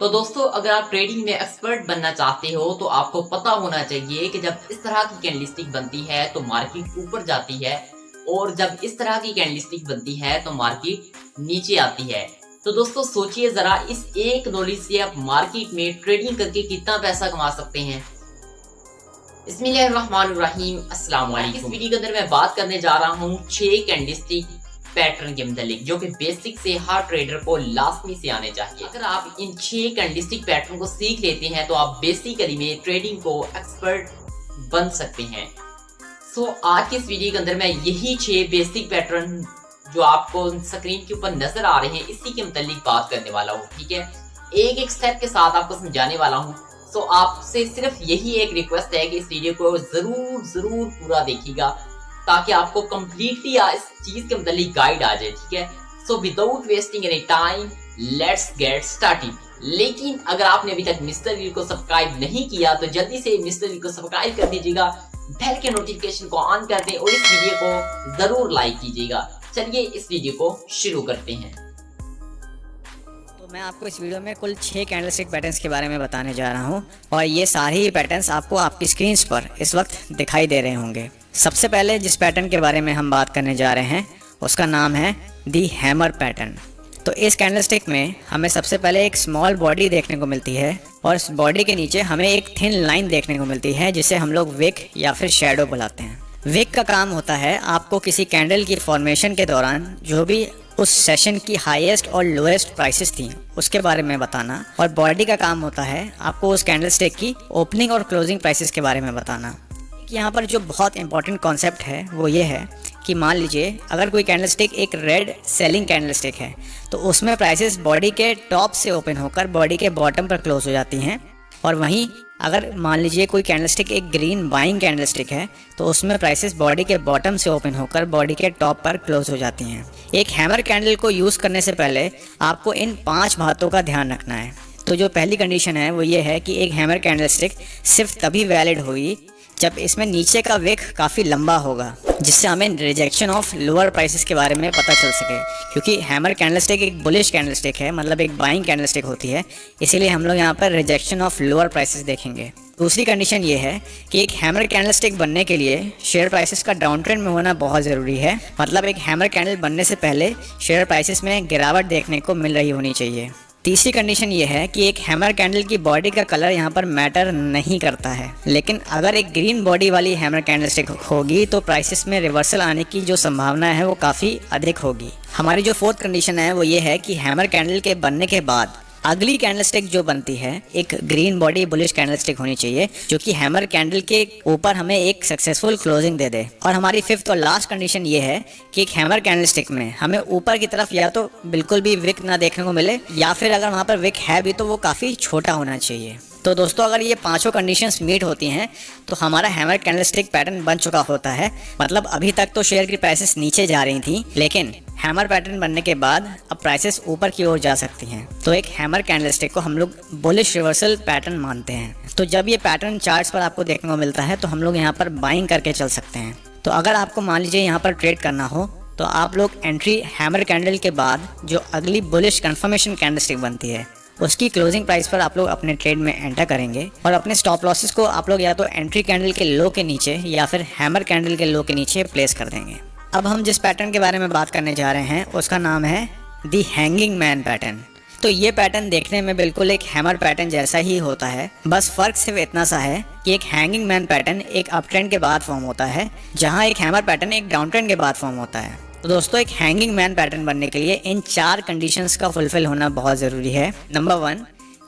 तो दोस्तों, अगर आप ट्रेडिंग में एक्सपर्ट बनना चाहते हो तो आपको पता होना चाहिए कि जब इस तरह की कैंडलस्टिक बनती है तो मार्केट ऊपर जाती है, और जब इस तरह की कैंडलस्टिक बनती है तो मार्केट नीचे आती है। तो दोस्तों, सोचिए जरा, इस एक नॉलेज से आप मार्केट में ट्रेडिंग करके कितना पैसा कमा सकते हैं। बिस्मिल्लाहिर्रहमानिर्रहीम, अस्सलाम वालेकुम। इस वीडियो के अंदर मैं बात करने जा रहा हूँ 6 कैंडलस्टिक पैटर्न के मुतालिक, जो कि बेसिक से हर ट्रेडर को लाजमी से आने चाहिए। अगर आप इन 6 कैंडलस्टिक पैटर्न को सीख लेते हैं तो आप बेसिकली में ट्रेडिंग को एक्सपर्ट बन सकते हैं। सो आज के इस वीडियो के अंदर मैं यही 6 बेसिक पैटर्न जो आपको स्क्रीन के ऊपर नजर आ रहे हैं इसी के मुतालिक बात करने वाला हूँ। ठीक है, एक एक स्टेप के साथ आपको समझाने वाला हूँ। सो आपसे सिर्फ यही एक रिक्वेस्ट है कि इस वीडियो को जरूर पूरा देखिएगा ताकि आपको कंप्लीटली इस चीज के मतलब गाइड आ जाए। ठीक है, so without wasting any time let's get started. लेकिन अगर आपने अभी तक मिस्टर वील को सब्सक्राइब नहीं किया तो जल्दी से मिस्टर वील को सब्सक्राइब कर दीजिएगा, बेल के नोटिफिकेशन को ऑन कर दें और इस वीडियो को जरूर लाइक कीजिएगा। चलिए इस वीडियो को शुरू करते हैं। तो मैं आपको इस वीडियो में कुल 6 कैंडलस्टिक पैटर्न्स के बारे में बताने जा रहा हूं और ये सारे ही पैटर्न्स आपको आपकी स्क्रीन्स पर इस वक्त दिखाई दे रहे होंगे। सबसे पहले जिस पैटर्न के बारे में हम बात करने जा रहे हैं उसका नाम है दी हैमर पैटर्न। तो इस कैंडलस्टिक में हमें सबसे पहले एक स्मॉल बॉडी देखने को मिलती है और इस बॉडी के नीचे हमें एक थिन लाइन देखने को मिलती है जिसे हम लोग विक या फिर शैडो बुलाते हैं। विक का काम होता है आपको किसी कैंडल की फॉर्मेशन के दौरान जो भी उस सेशन की हाईएस्ट और लोएस्ट प्राइसेस थी उसके बारे में बताना, और बॉडी का काम होता है आपको उस कैंडलस्टिक की ओपनिंग और क्लोजिंग प्राइसेस के बारे में बताना। यहाँ पर जो बहुत इंपॉर्टेंट कॉन्सेप्ट है वो ये है कि मान लीजिए अगर कोई कैंडलस्टिक एक रेड सेलिंग कैंडलस्टिक है तो उसमें प्राइसेस बॉडी के टॉप से ओपन होकर बॉडी के बॉटम पर क्लोज हो जाती हैं, और वहीं अगर मान लीजिए कोई कैंडलस्टिक एक ग्रीन बाइंग कैंडलस्टिक है तो उसमें प्राइसेस बॉडी के बॉटम से ओपन होकर बॉडी के टॉप पर क्लोज हो जाती हैं। एक हैमर कैंडल को यूज़ करने से पहले आपको इन 5 बातों का ध्यान रखना है। तो जो पहली कंडीशन है वो ये है कि एक हैमर कैंडलस्टिक सिर्फ तभी वैलिड होगी जब इसमें नीचे का विक काफ़ी लंबा होगा, जिससे हमें रिजेक्शन ऑफ लोअर प्राइसेस के बारे में पता चल सके। क्योंकि हैमर कैंडलस्टिक एक बुलिश कैंडलस्टिक है, मतलब एक बाइंग कैंडलस्टिक होती है, इसीलिए हम लोग यहाँ पर रिजेक्शन ऑफ लोअर प्राइसेस देखेंगे। दूसरी कंडीशन ये है कि एक हैमर कैंडलस्टिक बनने के लिए शेयर प्राइसेस का डाउन ट्रेंड में होना बहुत ज़रूरी है। मतलब एक हैमर कैंडल बनने से पहले शेयर प्राइसेस में गिरावट देखने को मिल रही होनी चाहिए। तीसरी कंडीशन ये है कि एक हैमर कैंडल की बॉडी का कलर यहाँ पर मैटर नहीं करता है, लेकिन अगर एक ग्रीन बॉडी वाली हैमर कैंडलस्टिक होगी तो प्राइसेस में रिवर्सल आने की जो संभावना है वो काफ़ी अधिक होगी। हमारी जो फोर्थ कंडीशन है वो ये है कि हैमर कैंडल के बनने के बाद अगली कैंडलस्टिक जो बनती है एक ग्रीन बॉडी बुलिश कैंडलस्टिक होनी चाहिए, जो कि हैमर कैंडल के ऊपर हमें एक सक्सेसफुल क्लोजिंग दे दे। और हमारी फिफ्थ और लास्ट कंडीशन ये है कि एक हैमर कैंडलस्टिक में हमें ऊपर की तरफ या तो बिल्कुल भी विक ना देखने को मिले, या फिर अगर वहाँ पर विक है भी तो वो काफ़ी छोटा होना चाहिए। तो दोस्तों, अगर ये 5 कंडीशंस मीट होती हैं तो हमारा हैमर कैंडलस्टिक पैटर्न बन चुका होता है। मतलब अभी तक तो शेयर की प्राइसेस नीचे जा रही थी, लेकिन हैमर पैटर्न बनने के बाद अब प्राइसेस ऊपर की ओर जा सकती हैं। तो एक हैमर कैंडलस्टिक को हम लोग बुलिश रिवर्सल पैटर्न मानते हैं। तो जब ये पैटर्न चार्ट्स पर आपको देखने को मिलता है तो हम लोग यहाँ पर बाइंग करके चल सकते हैं। तो अगर आपको मान लीजिए यहाँ पर ट्रेड करना हो तो आप लोग एंट्री हैमर कैंडल के बाद जो अगली बुलिश कन्फर्मेशन कैंडलस्टिक बनती है उसकी क्लोजिंग प्राइस पर आप लोग अपने ट्रेड में एंटर करेंगे, और अपने स्टॉप लॉसेस को आप लोग या तो एंट्री कैंडल के लो के नीचे या फिर हैमर कैंडल के लो के नीचे प्लेस कर देंगे। अब हम जिस पैटर्न के बारे में बात करने जा रहे हैं उसका नाम है दी हैंगिंग मैन पैटर्न। तो ये पैटर्न देखने में बिल्कुल एक हैमर पैटर्न जैसा ही होता है, बस फर्क सिर्फ इतना सा है कि एक हैंगिंग मैन पैटर्न एक अप ट्रेंड के बाद फॉर्म होता है, जहाँ एक हैमर पैटर्न एक डाउन ट्रेंड के बाद फॉर्म होता है। तो दोस्तों, एक हैंगिंग मैन पैटर्न बनने के लिए इन 4 कंडीशंस का फुलफिल होना बहुत ज़रूरी है। नंबर 1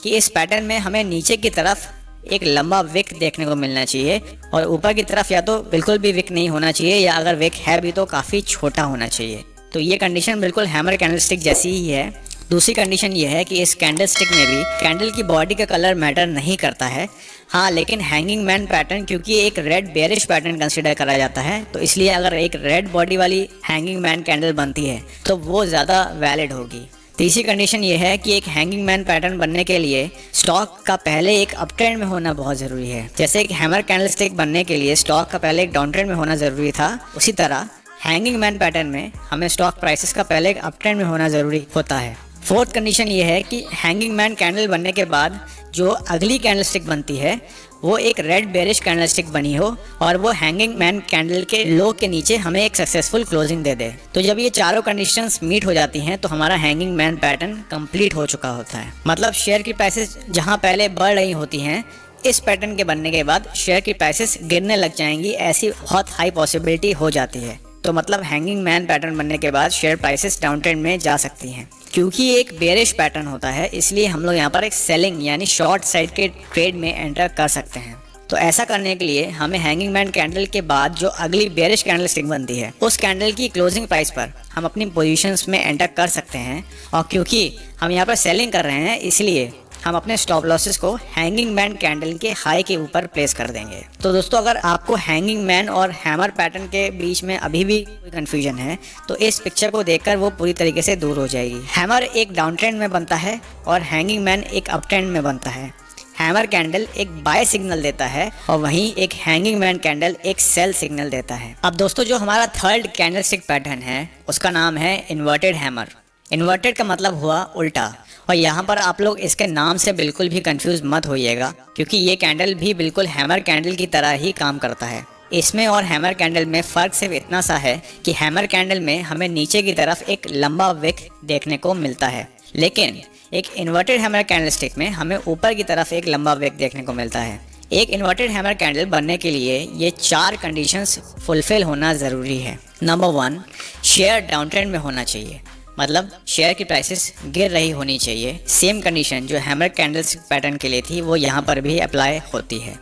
कि इस पैटर्न में हमें नीचे की तरफ एक लंबा विक देखने को मिलना चाहिए, और ऊपर की तरफ या तो बिल्कुल भी विक नहीं होना चाहिए, या अगर विक है भी तो काफ़ी छोटा होना चाहिए। तो ये कंडीशन बिल्कुल हैमर कैंडलस्टिक जैसी ही है। दूसरी कंडीशन ये है कि इस कैंडलस्टिक में भी कैंडल की बॉडी का कलर मैटर नहीं करता है। हाँ, लेकिन हैंगिंग मैन पैटर्न क्योंकि एक रेड बेयरिश पैटर्न कंसिडर करा जाता है, तो इसलिए अगर एक रेड बॉडी वाली हैंगिंग मैन कैंडल बनती है तो वो ज़्यादा वैलिड होगी। तीसरी कंडीशन ये है कि एक हैंगिंग मैन पैटर्न बनने के लिए स्टॉक का पहले एक अप ट्रेंड में होना बहुत ज़रूरी है। जैसे एक हैमर कैंडलस्टिक बनने के लिए स्टॉक का पहले एक डाउन ट्रेंड में होना ज़रूरी था, उसी तरह हैंगिंग मैन पैटर्न में हमें स्टॉक प्राइसेस का पहले एक अप ट्रेंड में होना ज़रूरी होता है। फोर्थ कंडीशन ये है कि हैंगिंग मैन कैंडल बनने के बाद जो अगली कैंडलस्टिक बनती है वो एक रेड बेरिश कैंडलस्टिक बनी हो और वो हैंगिंग मैन कैंडल के लो के नीचे हमें एक सक्सेसफुल क्लोजिंग दे दे। तो जब ये चारों कंडीशंस मीट हो जाती हैं तो हमारा हैंगिंग मैन पैटर्न कंप्लीट हो चुका होता है। मतलब शेयर की प्राइसेस जहां पहले बढ़ रही होती हैं, इस पैटर्न के बनने के बाद शेयर की प्राइसेस गिरने लग जाएंगी, ऐसी बहुत हाई पॉसिबिलिटी हो जाती है। तो मतलब हैंगिंग मैन पैटर्न बनने के बाद शेयर प्राइसेस डाउन ट्रेंड में जा सकती हैं। क्योंकि ये एक बेरिश पैटर्न होता है, इसलिए हम लोग यहाँ पर एक सेलिंग यानी शॉर्ट साइड के ट्रेड में एंटर कर सकते हैं। तो ऐसा करने के लिए हमें हैंगिंग मैन कैंडल के बाद जो अगली बेरिश कैंडल स्टिक बनती है, उस कैंडल की क्लोजिंग प्राइस पर हम अपनी पोजीशंस में एंटर कर सकते हैं। और क्योंकि हम यहाँ पर सेलिंग कर रहे हैं, इसलिए हम अपने स्टॉप लॉसेस को हैंगिंग मैन कैंडल के हाई के ऊपर प्लेस कर देंगे। तो दोस्तों, अगर आपको हैंगिंग मैन और हैमर पैटर्न के बीच में अभी भी कोई कंफ्यूजन है तो इस पिक्चर को देखकर वो पूरी तरीके से दूर हो जाएगी। हैमर एक डाउन ट्रेंड में बनता है और हैंगिंग मैन एक अप ट्रेंड में बनता है। हैमर कैंडल एक बाय सिग्नल देता है और वहीं एक हैंगिंग मैन कैंडल एक सेल सिग्नल देता है। अब दोस्तों, जो हमारा थर्ड कैंडलस्टिक पैटर्न है उसका नाम है इन्वर्टेड हैमर। इन्वर्टेड का मतलब हुआ उल्टा, और यहाँ पर आप लोग इसके नाम से बिल्कुल भी कंफ्यूज मत होइएगा, क्योंकि ये कैंडल भी बिल्कुल हैमर कैंडल की तरह ही काम करता है। इसमें और हैमर कैंडल में फ़र्क सिर्फ इतना सा है कि हैमर कैंडल में हमें नीचे की तरफ एक लंबा विक देखने को मिलता है, लेकिन एक इन्वर्टेड हैमर कैंडलस्टिक में हमें ऊपर की तरफ एक लंबा विक देखने को मिलता है। एक इन्वर्टेड हैमर कैंडल बनने के लिए ये 4 कंडीशंस फुलफिल होना ज़रूरी है। नंबर 1, शेयर डाउन ट्रेंड में होना चाहिए, मतलब शेयर की प्राइसेस गिर रही होनी चाहिए। सेम कंडीशन जो हैमर कैंडलस्टिक पैटर्न के लिए थी वो यहाँ पर भी अप्लाई होती है।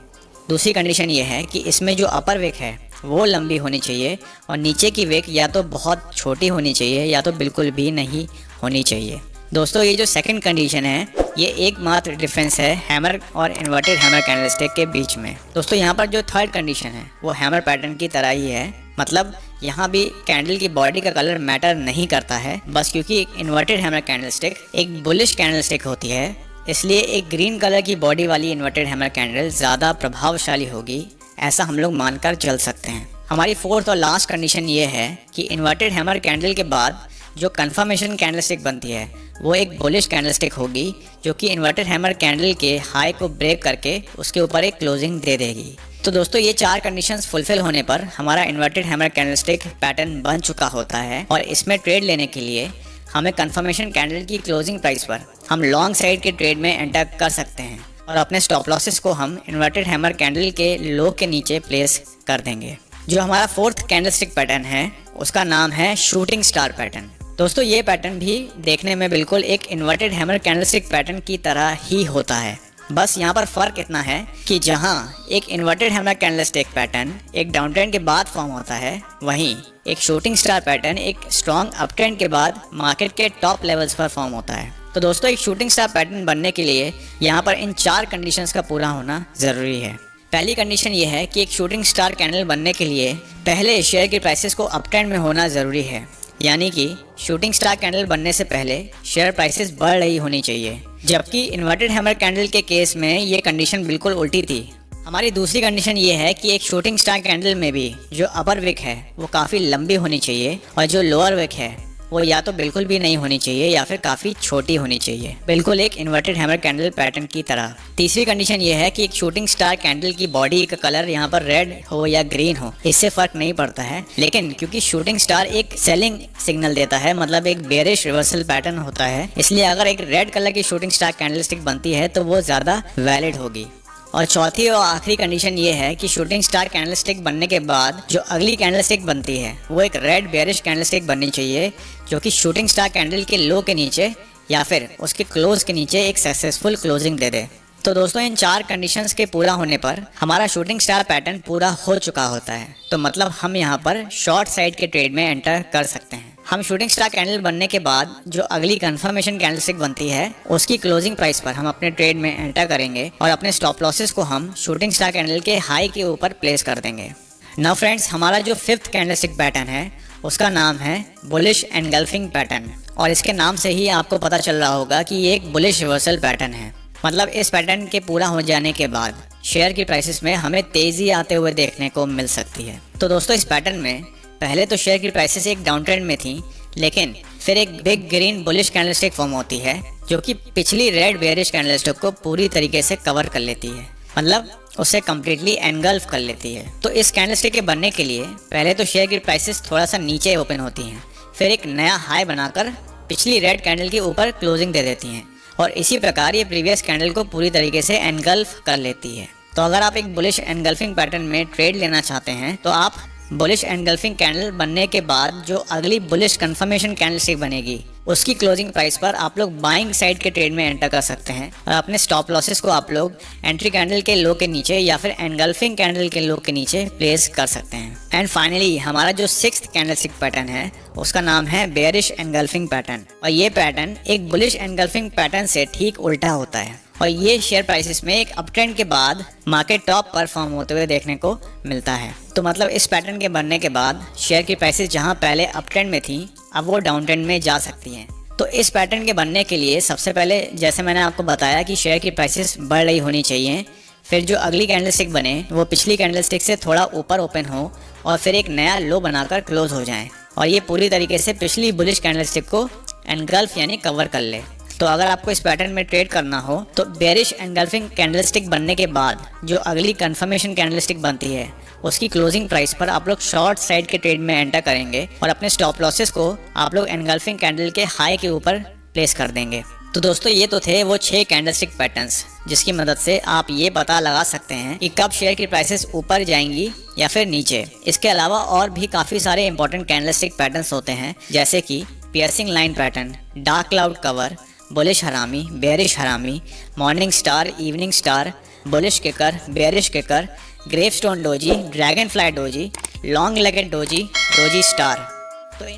दूसरी कंडीशन ये है कि इसमें जो अपर विक है वो लंबी होनी चाहिए और नीचे की विक या तो बहुत छोटी होनी चाहिए या तो बिल्कुल भी नहीं होनी चाहिए। दोस्तों, ये जो सेकंड कंडीशन है ये एकमात्र डिफरेंस है हैमर और इन्वर्टेड हैमर कैंडलस्टिक के बीच में। दोस्तों, यहाँ पर जो थर्ड कंडीशन है वो हैमर पैटर्न की तरह ही है, मतलब यहाँ भी कैंडल की बॉडी का कलर मैटर नहीं करता है। बस क्योंकि एक इन्वर्टेड हैमर कैंडलस्टिक एक बुलिश कैंडलस्टिक होती है, इसलिए एक ग्रीन कलर की बॉडी वाली इन्वर्टेड हैमर कैंडल ज़्यादा प्रभावशाली होगी, ऐसा हम लोग मानकर चल सकते हैं। हमारी फोर्थ और लास्ट कंडीशन ये है कि इन्वर्टेड हैमर कैंडल के बाद जो कंफर्मेशन कैंडलस्टिक बनती है वो एक बुलिश कैंडलस्टिक होगी, जो कि इन्वर्टेड हैमर कैंडल के हाई को ब्रेक करके उसके ऊपर एक क्लोजिंग दे देगी। तो दोस्तों, ये 4 कंडीशंस फुलफिल होने पर हमारा इन्वर्टेड हैमर कैंडलस्टिक पैटर्न बन चुका होता है और इसमें ट्रेड लेने के लिए हमें कंफर्मेशन कैंडल की क्लोजिंग प्राइस पर हम लॉन्ग साइड के ट्रेड में एंटर कर सकते हैं और अपने स्टॉप लॉसेस को हम इन्वर्टेड हैमर कैंडल के लो के नीचे प्लेस कर देंगे। जो हमारा फोर्थ कैंडलस्टिक पैटर्न है उसका नाम है शूटिंग स्टार पैटर्न। दोस्तों, ये पैटर्न भी देखने में बिल्कुल एक इन्वर्टेड हैमर कैंडलस्टिक पैटर्न की तरह ही होता है। बस यहाँ पर फ़र्क इतना है कि जहाँ एक इन्वर्टेड हैमर कैंडलस्टिक पैटर्न एक डाउन ट्रेंड के बाद फॉर्म होता है, वहीं एक शूटिंग स्टार पैटर्न एक स्ट्रॉन्ग अप ट्रेंड के बाद मार्केट के टॉप लेवल्स पर फॉर्म होता है। तो दोस्तों, एक शूटिंग स्टार पैटर्न बनने के लिए यहाँ पर इन 4 कंडीशंस का पूरा होना ज़रूरी है। पहली कंडीशन ये है कि एक शूटिंग स्टार कैंडल बनने के लिए पहले शेयर की प्राइसेस को अप ट्रेंड में होना ज़रूरी है, यानी कि शूटिंग स्टार कैंडल बनने से पहले शेयर प्राइसेस बढ़ रही होनी चाहिए, जबकि इन्वर्टेड हैमर कैंडल के केस में ये कंडीशन बिल्कुल उल्टी थी। हमारी दूसरी कंडीशन ये है कि एक शूटिंग स्टार कैंडल में भी जो अपर विक है वो काफ़ी लंबी होनी चाहिए और जो लोअर विक है वो या तो बिल्कुल भी नहीं होनी चाहिए या फिर काफ़ी छोटी होनी चाहिए, बिल्कुल एक इन्वर्टेड हैमर कैंडल पैटर्न की तरह। तीसरी कंडीशन ये है कि एक शूटिंग स्टार कैंडल की बॉडी का कलर यहाँ पर रेड हो या ग्रीन हो, इससे फ़र्क नहीं पड़ता है, लेकिन क्योंकि शूटिंग स्टार एक सेलिंग सिग्नल देता है, मतलब एक बेरिश रिवर्सल पैटर्न होता है, इसलिए अगर एक रेड कलर की शूटिंग स्टार कैंडलस्टिक बनती है तो वो ज़्यादा वैलिड होगी। और चौथी और आखिरी कंडीशन ये है कि शूटिंग स्टार कैंडलस्टिक बनने के बाद जो अगली कैंडलस्टिक बनती है वो एक रेड बेरिश कैंडलस्टिक बननी चाहिए, जो कि शूटिंग स्टार कैंडल के लो के नीचे या फिर उसके क्लोज के नीचे एक सक्सेसफुल क्लोजिंग दे दे। तो दोस्तों, इन 4 कंडीशंस के पूरा होने पर हमारा शूटिंग स्टार पैटर्न पूरा हो चुका होता है। तो मतलब हम यहाँ पर शॉर्ट साइड के ट्रेड में एंटर कर सकते हैं। हम शूटिंग स्टार कैंडल बनने के बाद जो अगली कंफर्मेशन कैंडलस्टिक बनती है उसकी क्लोजिंग प्राइस पर हम अपने ट्रेड में एंटर करेंगे और अपने स्टॉप लॉसेस को हम शूटिंग स्टार कैंडल के हाई के ऊपर प्लेस कर देंगे। नाउ फ्रेंड्स, हमारा जो 5th कैंडलस्टिक पैटर्न है उसका नाम है बुलिश एनगल्फिंग पैटर्न, और इसके नाम से ही आपको पता चल रहा होगा कि ये एक बुलिश रिवर्सल पैटर्न है। मतलब इस पैटर्न के पूरा हो जाने के बाद शेयर की प्राइसेस में हमें तेज़ी आते हुए देखने को मिल सकती है। तो दोस्तों, इस पैटर्न में पहले तो शेयर की प्राइसेस एक डाउन ट्रेंड में थी, लेकिन फिर एक big green bullish candlestick form होती है जो कि पिछली रेड बेयरिश कैंडलस्टिक को पूरी तरीके से कवर कर लेती है, मतलब उसे कम्प्लीटली एनगल्फ कर लेती है। तो इस कैंडलस्टिक के बनने के लिए पहले तो शेयर की प्राइसेस थोड़ा सा नीचे ओपन होती हैं, फिर एक नया हाई बनाकर पिछली रेड कैंडल के ऊपर क्लोजिंग दे देती हैं और इसी प्रकार ये प्रीवियस कैंडल को पूरी तरीके से एनगल्फ कर लेती है। तो अगर आप एक बुलिश एनगल्फिंग पैटर्न में ट्रेड लेना चाहते हैं तो आप बुलिश एनगल्फिंग कैंडल बनने के बाद जो अगली बुलिश कंफर्मेशन कैंडलस्टिक बनेगी उसकी क्लोजिंग प्राइस पर आप लोग बाइंग साइड के ट्रेड में एंटर कर सकते हैं और अपने स्टॉप लॉसेस को आप लोग एंट्री कैंडल के लो के नीचे या फिर एनगल्फिंग कैंडल के लो के नीचे प्लेस कर सकते हैं। एंड फाइनली हमारा जो 6th कैंडलस्टिक पैटर्न है उसका नाम है बेयरिश एनगल्फिंग पैटर्न और ये पैटर्न एक बुलिश एनगल्फिंग पैटर्न से ठीक उल्टा होता है और ये शेयर प्राइसेस में एक अप ट्रेंड के बाद मार्केट टॉप पर फॉर्म होते हुए देखने को मिलता है। तो मतलब इस पैटर्न के बनने के बाद शेयर की प्राइसेस जहां पहले अप ट्रेंड में थी अब वो डाउन ट्रेंड में जा सकती हैं। तो इस पैटर्न के बनने के लिए सबसे पहले जैसे मैंने आपको बताया कि शेयर की प्राइसेस बढ़ रही होनी चाहिए, फिर जो अगली कैंडलस्टिक बने वो पिछली कैंडलस्टिक से थोड़ा ऊपर ओपन हो और फिर एक नया लो बनाकर क्लोज हो जाए और ये पूरी तरीके से पिछली बुलिश कैंडलस्टिक को एनगल्फ यानी कवर कर ले। तो अगर आपको इस पैटर्न में ट्रेड करना हो तो बेयरिश एनगल्फिंग कैंडलस्टिक बनने के बाद जो अगली कंफर्मेशन कैंडलस्टिक बनती है उसकी क्लोजिंग प्राइस पर आप लोग शॉर्ट साइड के ट्रेड में एंटर करेंगे और अपने स्टॉप लॉसेस को आप लोग एनगल्फिंग कैंडल के हाई के ऊपर प्लेस कर देंगे। तो दोस्तों ये तो थे वो 6 कैंडलस्टिक पैटर्न्स जिसकी मदद से आप ये पता लगा सकते हैं कि कब शेयर की प्राइसेस ऊपर जाएंगी या फिर नीचे। इसके अलावा और भी काफ़ी सारे इंपॉर्टेंट कैंडलस्टिक पैटर्न्स होते हैं जैसे कि piercing line pattern, dark cloud cover, bullish harami, bearish harami, morning star, evening star, bullish kicker, bearish kicker, gravestone doji, dragonfly doji, long legged doji, doji star. तो